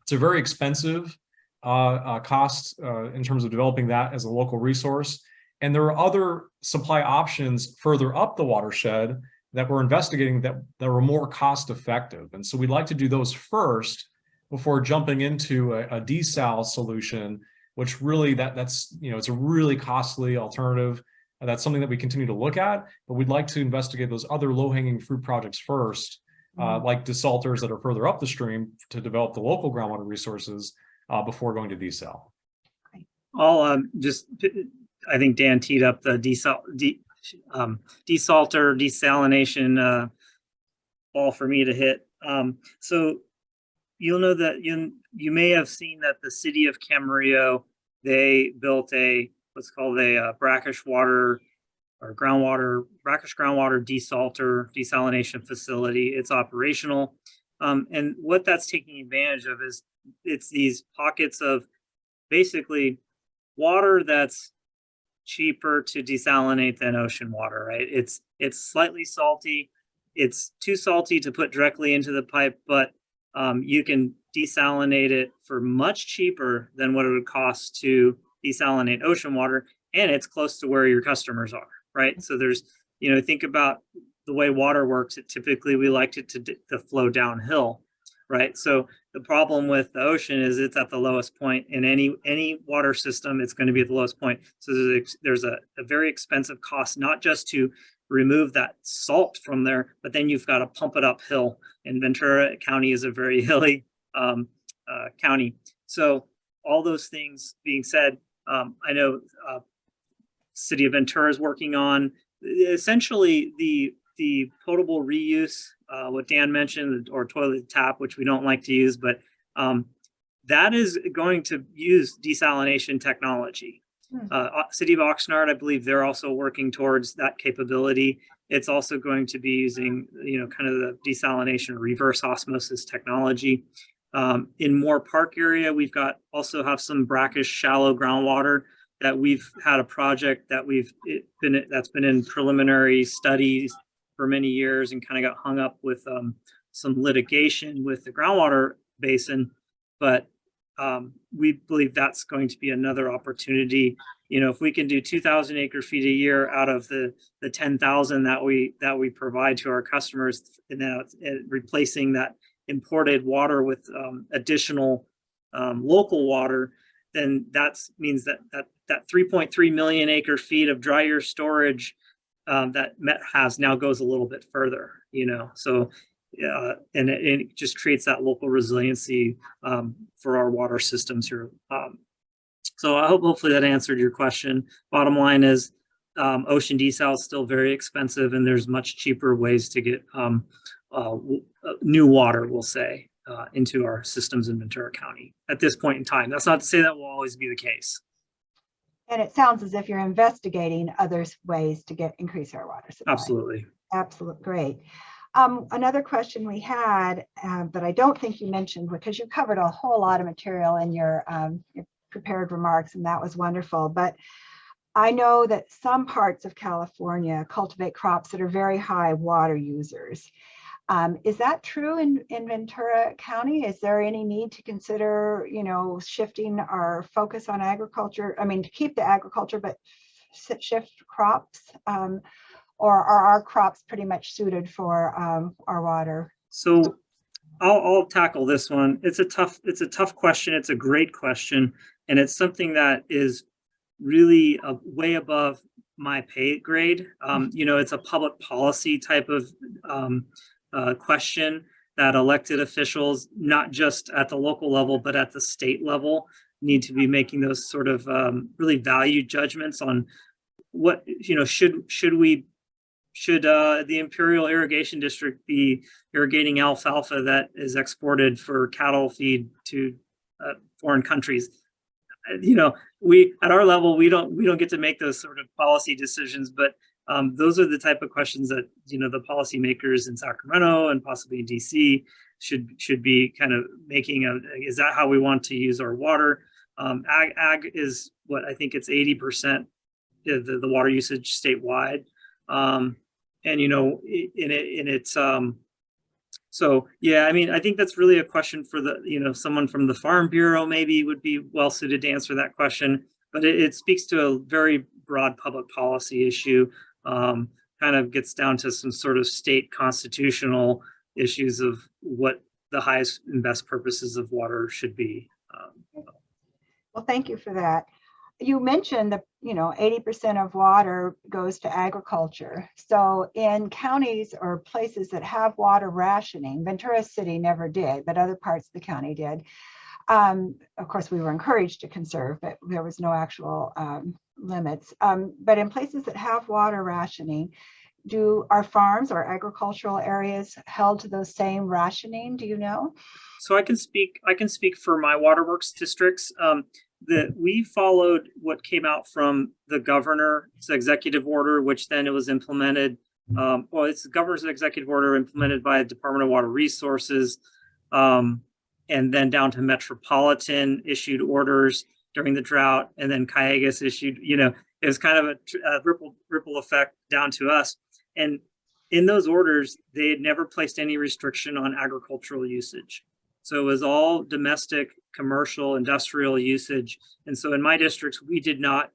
It's a very expensive cost in terms of developing that as a local resource. And there are other supply options further up the watershed that we're investigating that were more cost effective. And so we'd like to do those first before jumping into a desal solution, which really it's a really costly alternative. That's something that we continue to look at, but we'd like to investigate those other low-hanging fruit projects first, like desalters that are further up the stream to develop the local groundwater resources before going to desal. I'll I think Dan teed up the desalter, desalination ball for me to hit. So you'll know that you may have seen that the city of Camarillo, they built what's called a brackish groundwater desalination facility. It's operational. And what that's taking advantage of is it's these pockets of basically water that's cheaper to desalinate than ocean water, right? It's slightly salty. It's too salty to put directly into the pipe, but you can desalinate it for much cheaper than what it would cost to desalinate ocean water, and it's close to where your customers are, right? So there's, think about the way water works. We like it to flow downhill, right? So the problem with the ocean is it's at the lowest point in any water system. It's going to be at the lowest point. So there's a very expensive cost, not just to remove that salt from there, but then you've got to pump it uphill. And Ventura County is a very hilly county. So all those things being said, I know City of Ventura is working on essentially the potable reuse, what Dan mentioned, or toilet tap, which we don't like to use, but that is going to use desalination technology. City of Oxnard, I believe they're also working towards that capability. It's also going to be using, kind of the desalination reverse osmosis technology. In Moore Park area, we've also have some brackish shallow groundwater that we've had a project that that's been in preliminary studies for many years and kind of got hung up with some litigation with the groundwater basin. But we believe that's going to be another opportunity. If we can do 2,000 acre feet a year out of the 10,000 that we provide to our customers, and then replacing that imported water with additional local water, then that means that 3.3 million acre feet of dry year storage that Met has now goes a little bit further. So and it just creates that local resiliency for our water systems here. So hopefully that answered your question. Bottom line is ocean desal is still very expensive, and there's much cheaper ways to get new water, we'll say, into our systems in Ventura County at this point in time. That's not to say that will always be the case. And it sounds as if you're investigating other ways to increase our water supply. Absolutely. Absolutely. Great. Another question we had that I don't think you mentioned, because you covered a whole lot of material in your prepared remarks, and that was wonderful. But I know that some parts of California cultivate crops that are very high water users. Is that true in Ventura County? Is there any need to consider, shifting our focus on agriculture? I mean, to keep the agriculture, but shift crops? Or are our crops pretty much suited for our water? So I'll tackle this one. It's a tough question. It's a great question. And it's something that is really way above my pay grade. It's a public policy type of question that elected officials, not just at the local level, but at the state level, need to be making those sort of really valued judgments on what, should the Imperial Irrigation District be irrigating alfalfa that is exported for cattle feed to foreign countries? We at our level, we don't get to make those sort of policy decisions, but those are the type of questions that the policymakers in Sacramento and possibly in DC should be kind of making. Is that how we want to use our water? Ag is what I think it's 80% of the water usage statewide. So yeah, I mean, I think that's really a question for someone from the Farm Bureau maybe would be well suited to answer that question, but it speaks to a very broad public policy issue, kind of gets down to some sort of state constitutional issues of what the highest and best purposes of water should be. Well, thank you for that. You mentioned that 80% of water goes to agriculture. So in counties or places that have water rationing, Ventura City never did, but other parts of the county did. Of course, we were encouraged to conserve, but there was no actual limits. But in places that have water rationing, do our farms or agricultural areas held to those same rationing? Do you know? So I can speak for my waterworks districts. That we followed what came out from the governor's executive order, which then it was implemented. It's the governor's executive order implemented by the Department of Water Resources, and then down to Metropolitan issued orders during the drought, and then Calleguas issued. It was kind of a ripple effect down to us. And in those orders, they had never placed any restriction on agricultural usage. So it was all domestic, commercial, industrial usage. And so in my districts, we did not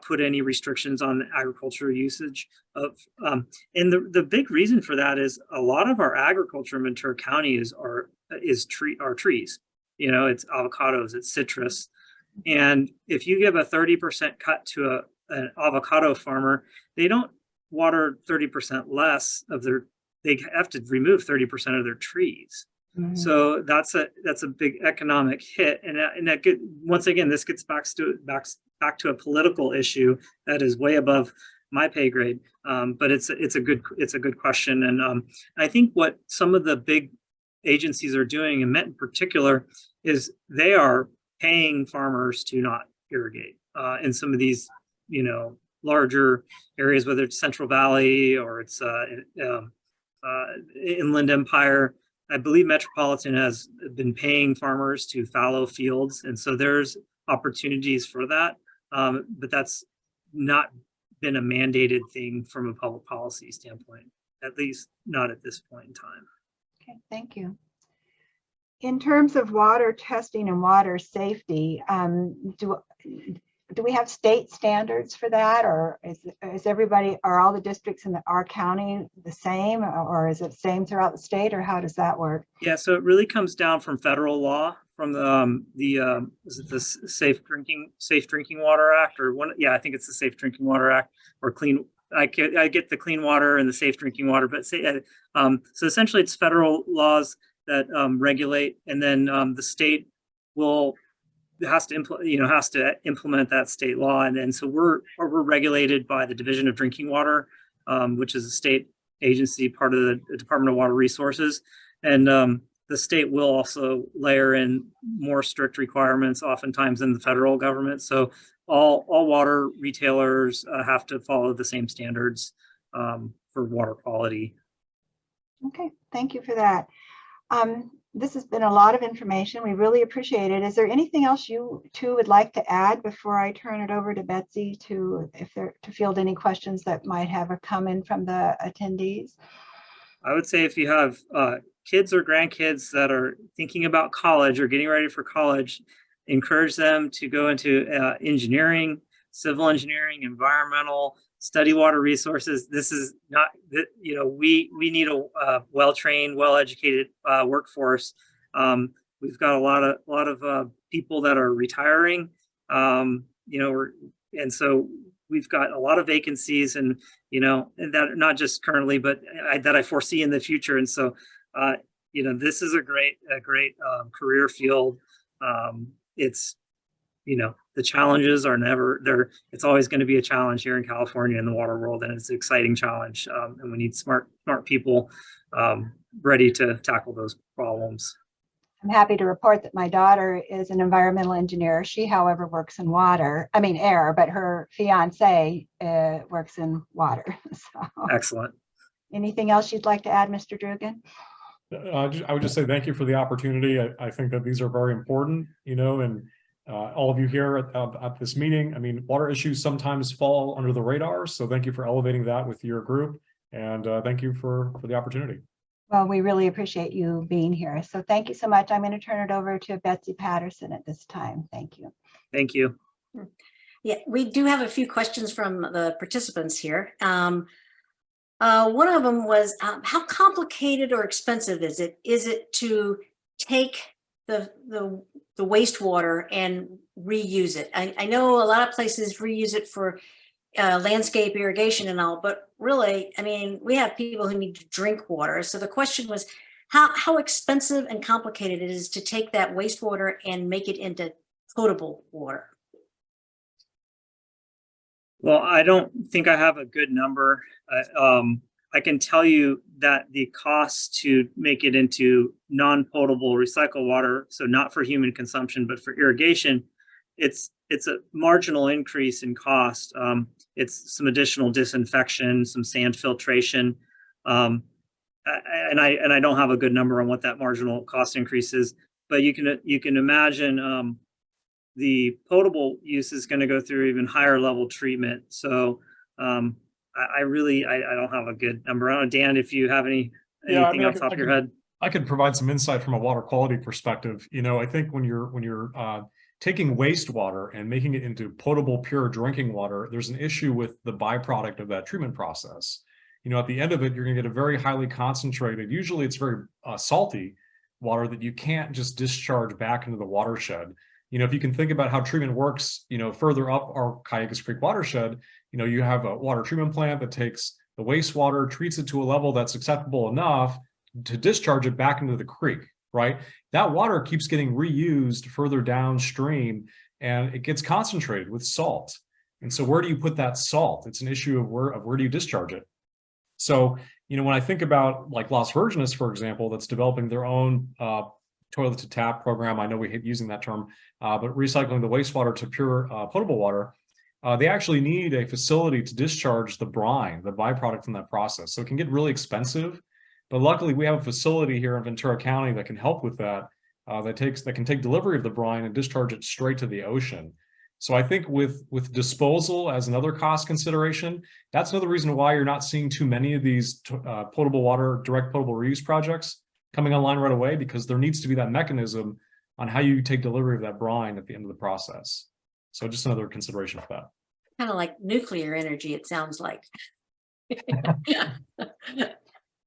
put any restrictions on agricultural usage of. And the big reason for that is a lot of our agriculture in Ventura County are trees. It's avocados, it's citrus. And if you give a 30% cut to an avocado farmer, they don't water 30% less of they have to remove 30% of their trees. Mm-hmm. So that's a big economic hit. And once again, this gets back to a political issue that is way above my pay grade. But it's a good question. And I think what some of the big agencies are doing, and Met in particular, is they are paying farmers to not irrigate in some of these, larger areas, whether it's Central Valley or it's Inland Empire. I believe Metropolitan has been paying farmers to fallow fields, and so there's opportunities for that. But that's not been a mandated thing from a public policy standpoint, at least not at this point in time. Okay, thank you. In terms of water testing and water safety, do we have state standards for that, or are all the districts in our county the same, or is it the same throughout the state, or how does that work? Yeah, so it really comes down from federal law, from the is it the Safe Drinking Water Act, or one? Yeah, I think it's the Safe Drinking Water Act, or clean. I get the Clean Water and the Safe Drinking Water, but so essentially it's federal laws that regulate, and then the state has to implement that state law, and so we're regulated by the Division of Drinking Water, which is a state agency, part of the Department of Water Resources, and the state will also layer in more strict requirements, oftentimes in the federal government. So all water retailers have to follow the same standards for water quality. Okay, thank you for that. This has been a lot of information. We really appreciate it. Is there anything else you two would like to add before I turn it over to Betsy to field any questions that might have come in from the attendees? I would say if you have kids or grandkids that are thinking about college or getting ready for college, encourage them to go into engineering, civil engineering, environmental, study water resources. This is not, we need a well-trained, well-educated workforce. We've got a lot of people that are retiring, and so we've got a lot of vacancies, and and that not just currently, but that I foresee in the future. And so, this is a great career field. It's the challenges are never there. It's always going to be a challenge here in California in the water world, and it's an exciting challenge. And we need smart people ready to tackle those problems. I'm happy to report that my daughter is an environmental engineer. She, however, works in air, but her fiance works in water. So. Excellent. Anything else you'd like to add, Mr. Drugan? I would just say thank you for the opportunity. I think that these are very important, and all of you here at this meeting. I mean, water issues sometimes fall under the radar, so thank you for elevating that with your group, and thank you for the opportunity. Well, we really appreciate you being here. So thank you so much. I'm going to turn it over to Betsy Patterson at this time. Thank you. Thank you. Yeah, we do have a few questions from the participants here. One of them was, how complicated or expensive is it? Is it to take the wastewater and reuse it? I know a lot of places reuse it for landscape irrigation and all, but really, I mean, we have people who need to drink water. So the question was how expensive and complicated it is to take that wastewater and make it into potable water. Well, I don't think I have a good number. I can tell you that the cost to make it into non-potable recycled water, so not for human consumption, but for irrigation, it's a marginal increase in cost. It's some additional disinfection, some sand filtration, and I don't have a good number on what that marginal cost increase is. But you can imagine the potable use is going to go through even higher level treatment. So I don't have a good number. I don't know, Dan, if you have anything off the top of your head. I could provide some insight from a water quality perspective. I think when you're taking wastewater and making it into potable, pure drinking water, there's an issue with the byproduct of that treatment process. At the end of it, you're going to get a very highly concentrated, usually it's very salty water that you can't just discharge back into the watershed. If you can think about how treatment works, further up our Calleguas Creek watershed, you have a water treatment plant that takes the wastewater, treats it to a level that's acceptable enough to discharge it back into the creek, right? That water keeps getting reused further downstream, and it gets concentrated with salt. And so where do you put that salt? It's an issue of where do you discharge it? So, when I think about like Las Virgenes, for example, that's developing their own toilet to tap program, I know we hate using that term, but recycling the wastewater to pure potable water, they actually need a facility to discharge the brine, the byproduct from that process. So it can get really expensive, but luckily we have a facility here in Ventura County that can help with that, that can take delivery of the brine and discharge it straight to the ocean. So I think with disposal as another cost consideration, that's another reason why you're not seeing too many of these potable water, direct potable reuse projects coming online right away, because there needs to be that mechanism on how you take delivery of that brine at the end of the process. So just another consideration for that. Kind of like nuclear energy, it sounds like. Yeah,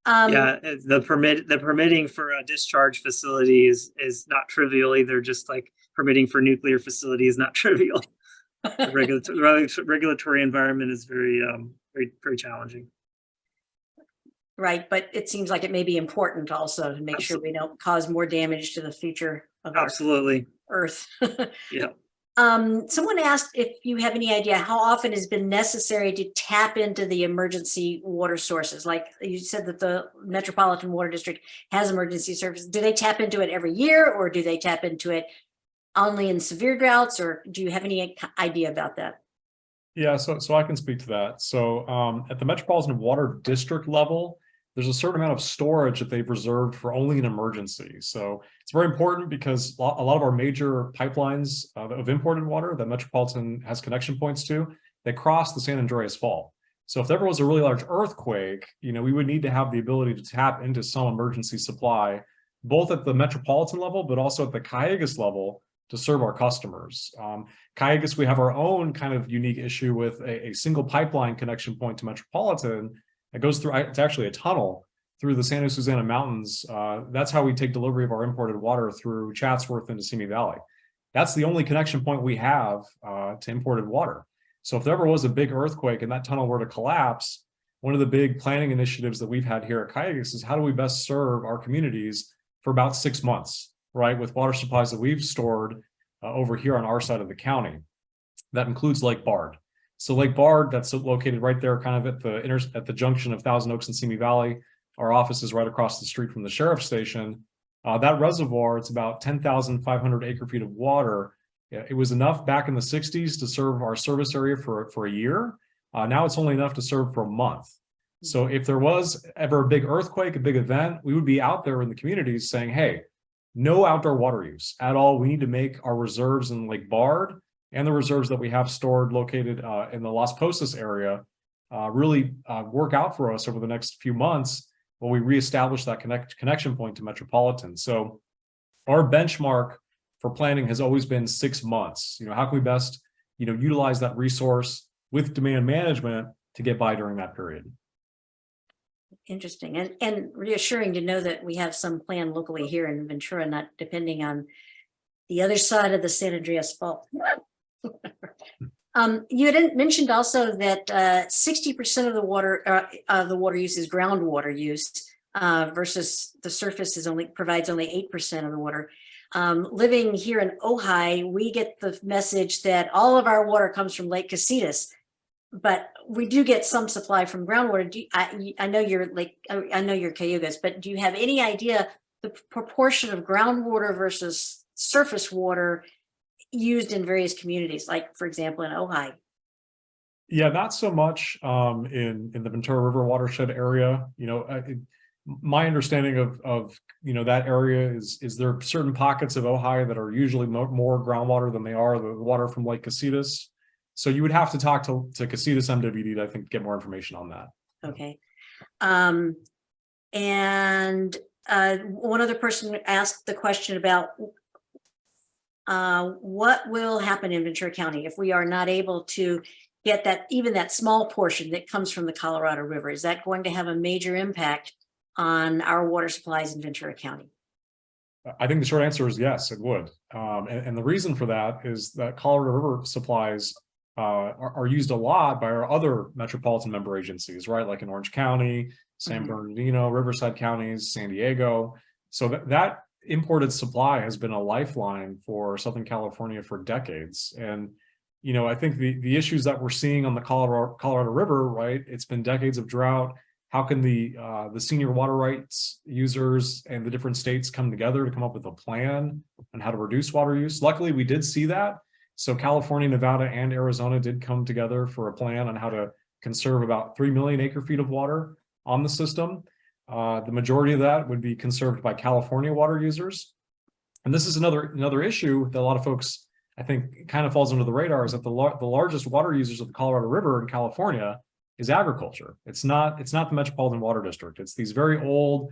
the permitting for a discharge facility is not trivial either. Just like permitting for nuclear facility is not trivial. The regulatory environment is very challenging. Right, but it seems like it may be important also to make sure we don't cause more damage to the future of our Earth. Yeah. Someone asked if you have any idea how often it's been necessary to tap into the emergency water sources. Like you said that the Metropolitan Water District has emergency services. Do they tap into it every year, or do they tap into it only in severe droughts, or do you have any idea about that? Yeah, so I can speak to that. So at the Metropolitan Water District level, there's a certain amount of storage that they've reserved for only an emergency. So it's very important because a lot of our major pipelines of imported water that Metropolitan has connection points to, they cross the San Andreas Fault. So if there was a really large earthquake, we would need to have the ability to tap into some emergency supply, both at the Metropolitan level, but also at the Calleguas level to serve our customers. Calleguas, we have our own kind of unique issue with a single pipeline connection point to Metropolitan. It goes through, it's actually a tunnel through the Santa Susana Mountains. That's how we take delivery of our imported water through Chatsworth into Simi Valley. That's the only connection point we have to imported water. So if there ever was a big earthquake and that tunnel were to collapse, one of the big planning initiatives that we've had here at Calleguas is how do we best serve our communities for about 6 months, right? With water supplies that we've stored over here on our side of the county. That includes Lake Bard. So Lake Bard, that's located right there kind of at the junction of Thousand Oaks and Simi Valley. Our office is right across the street from the sheriff's station. That reservoir, it's about 10,500 acre feet of water. It was enough back in the 60s to serve our service area for a year. Now it's only enough to serve for a month. So if there was ever a big earthquake, a big event, we would be out there in the communities saying, hey, no outdoor water use at all. We need to make our reserves in Lake Bard and the reserves that we have stored located in the Las Posas area really work out for us over the next few months while we reestablish that connection point to Metropolitan. So our benchmark for planning has always been 6 months. How can we best, utilize that resource with demand management to get by during that period? Interesting and reassuring to know that we have some plan locally here in Ventura, not depending on the other side of the San Andreas Fault. You had mentioned also that 60% of the water use is groundwater use versus the surface provides only 8% of the water. Living here in Ojai, we get the message that all of our water comes from Lake Casitas, but we do get some supply from groundwater. I know you're Calleguas, but do you have any idea the proportion of groundwater versus surface water used in various communities, like for example in Ojai? Yeah, not so much in the Ventura River watershed area. My understanding of that area is there are certain pockets of Ojai that are usually more groundwater than they are the water from Lake Casitas. So you would have to talk to Casitas MWD to, I think, get more information on that. Okay. And one other person asked the question about what will happen in Ventura County if we are not able to get even that small portion that comes from the Colorado River. Is that going to have a major impact on our water supplies in Ventura County? I think the short answer is yes, it would. And the reason for that is that Colorado River supplies are used a lot by our other metropolitan member agencies, right? Like in Orange County, San Bernardino, Riverside counties, San Diego. So that imported supply has been a lifeline for Southern California for decades. And I think the issues that we're seeing on the Colorado River, right? It's been decades of drought. How can the senior water rights users and the different states come together to come up with a plan on how to reduce water use? Luckily, we did see that. So California, Nevada, and Arizona did come together for a plan on how to conserve about 3 million acre-feet of water on the system. The majority of that would be conserved by California water users. And this is another issue that a lot of folks, I think, kind of falls under the radar, is that the largest water users of the Colorado River in California is agriculture. It's not the Metropolitan Water District. It's these very old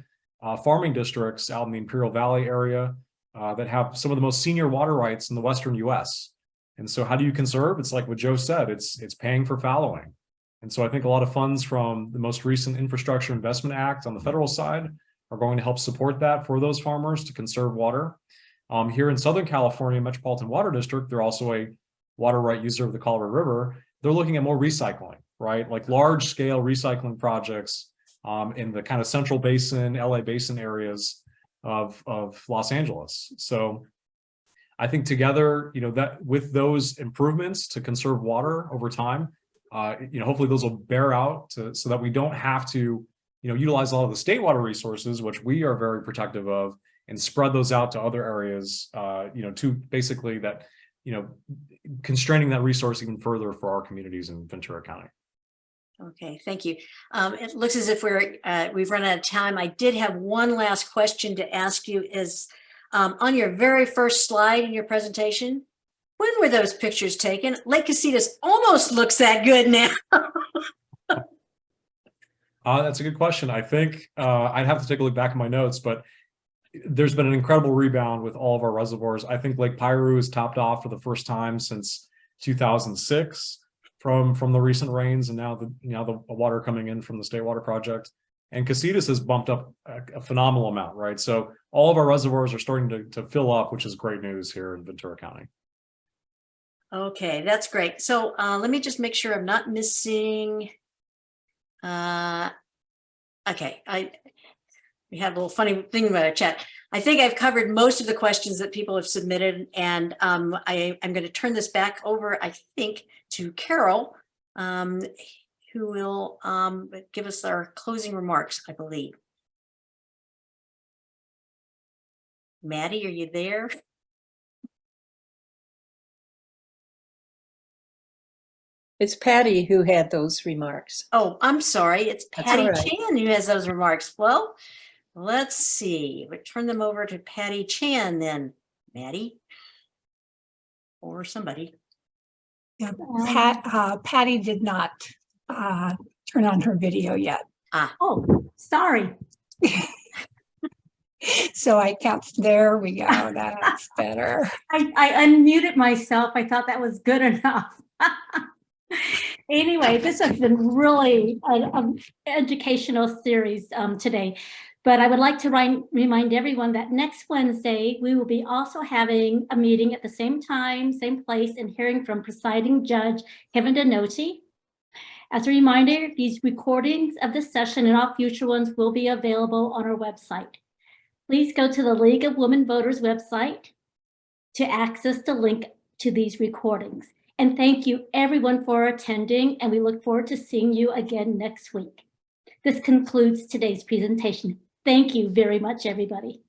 farming districts out in the Imperial Valley area that have some of the most senior water rights in the Western US. And so how do you conserve? It's like what Joe said, it's paying for fallowing. And so I think a lot of funds from the most recent Infrastructure Investment Act on the federal side are going to help support that for those farmers to conserve water. Here in Southern California, Metropolitan Water District, they're also a water right user of the Colorado River. They're looking at more recycling, right? Like large scale recycling projects in the kind of Central Basin, LA Basin areas of Los Angeles. So I think together, that with those improvements to conserve water over time, hopefully those will bear out so that we don't have to, utilize a lot of the state water resources, which we are very protective of, and spread those out to other areas, to basically that, constraining that resource even further for our communities in Ventura County. Okay, thank you. It looks as if we've run out of time. I did have one last question to ask you is, on your very first slide in your presentation, when were those pictures taken? Lake Casitas almost looks that good now. That's a good question. I think I'd have to take a look back at my notes, but there's been an incredible rebound with all of our reservoirs. I think Lake Piru is topped off for the first time since 2006 from the recent rains, and now the water coming in from the State Water Project. And Casitas has bumped up a phenomenal amount, right? So all of our reservoirs are starting to fill up, which is great news here in Ventura County. Okay, that's great. So let me just make sure I'm not missing. Okay, we have a little funny thing about our chat. I think I've covered most of the questions that people have submitted, and I'm going to turn this back over, I think, to Carol, who will give us our closing remarks, I believe. Maddie, are you there? It's Patty who had those remarks. Oh, I'm sorry. It's That's Patty all right. Chan who has those remarks. Well, let's see. We turn them over to Patty Chan then. Maddie or somebody. Yeah, Patty did not turn on her video yet. Oh, sorry. So I kept, there we go. That's better. I unmuted myself. I thought that was good enough. Anyway, this has been really an educational series today. But I would like to remind everyone that next Wednesday, we will be also having a meeting at the same time, same place, and hearing from presiding judge Kevin Denotti. As a reminder, these recordings of this session and all future ones will be available on our website. Please go to the League of Women Voters website to access the link to these recordings. And thank you everyone for attending, and we look forward to seeing you again next week. This concludes today's presentation. Thank you very much, everybody.